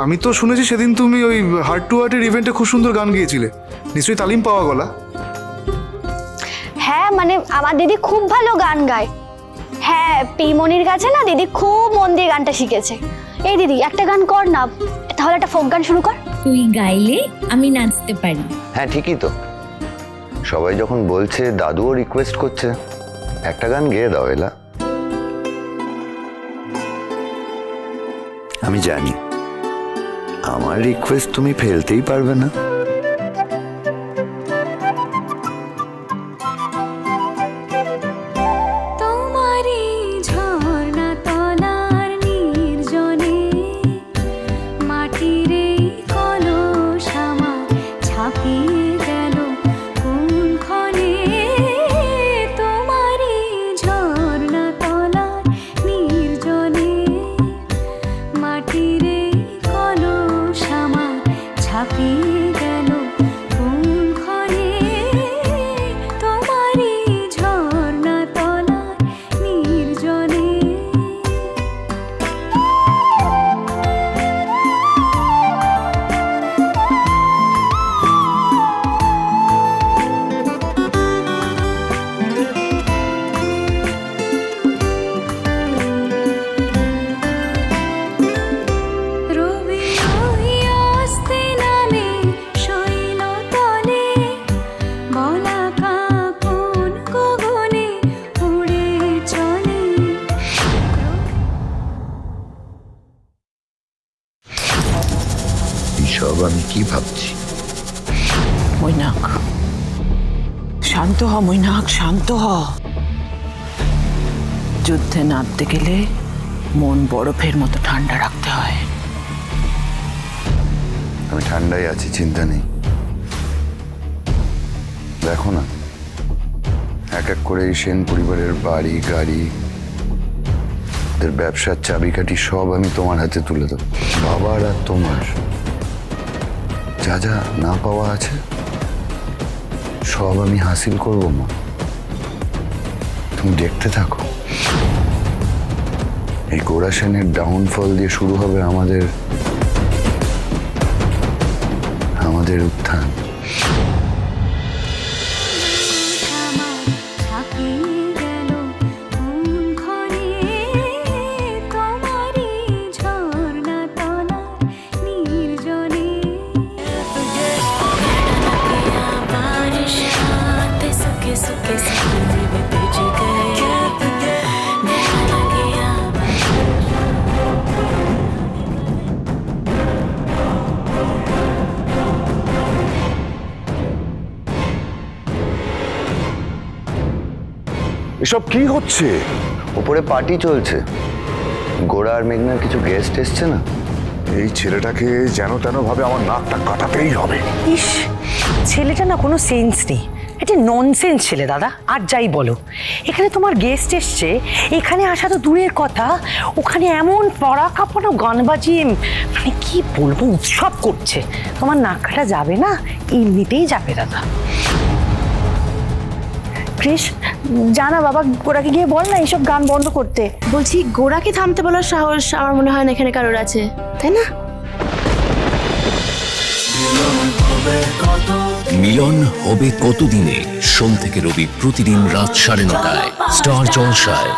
আমি তো শুনেছি সেদিন তুমি ওই হার্ট টু হার্টের ইভেন্টে খুব সুন্দর গান গিয়েছিলে, নিশ্চয়ই তালিম পাওয়া গলা। হ্যাঁ মানে আমার দিদি খুব ভালো গান গায়। হ্যাঁ পিমনির কাছে না দিদি খুব মন দিয়ে গানটা শিখেছে। এই দিদি একটা গান কর না, তাহলে একটা ফোক গান শুরু কর। তুই গাইলে আমি নাচতে পারি। হ্যাঁ ঠিকই তো, সবাই যখন বলছে, দাদুও রিকোয়েস্ট করছে, একটা গান গেয়ে দাও এলা। আমি জানি আমার রিকোয়েস্ট তুমি ফেলতেই পারবে না। সব আমি কি ভাবছি? মৈনাক, শান্ত হ মৈনাক, শান্ত হ। যুদ্ধে নামতে গেলে মন বরফের মতো ঠান্ডা রাখতে হয়। আমি ঠান্ডায় আছি, চিন্তা নেই। দেখো না, এক এক করে এই সেন পরিবারের বাড়ি গাড়ি, ওদের ব্যবসার চাবিকাঠি সব আমি তোমার হাতে তুলে দেবো। বাবার আর তোমার যা যা না পাওয়া আছে সব আমি হাসিল করবো মা, তুমি দেখতে থাকো। এই গোড়া সেনের ডাউনফল দিয়ে শুরু হবে আমাদের উত্থান। এসব কি হচ্ছে? উপরে পার্টি চলছে, গোড়া আর মেঘনার কিছু গেস্ট এসছে না। এই ছেলেটাকে যেন তেন ভাবে আমার নাকটা কাটাতেই হবে। ইস, ছেলেটা না কোনো সেন্স নেই, এটা ননসেন্স ছেলে দাদা। আর যাই বলো, এখানে তোমার গেস্ট এসছে, এখানে আসা তো দূরের কথা, ওখানে এমন পড়া কাঁপানো গান বাজিয়ে মানে কি বলবো উৎসব করছে, তোমার নাক কাটা যাবে না, এমনিতেই যাবে দাদা। ক্রিস, জানা বাবা গোড়াকে গিয়ে বল না এইসব গান বন্ধ করতে। বলছি গোড়াকে থামতে বলার সাহস আমার মনে হয় না এখানে কারোর আছে, তাই না? মিলন হবে কতদিনে, সোম থেকে রবি প্রতিদিন রাত 9:30টায় স্টার জলসায়।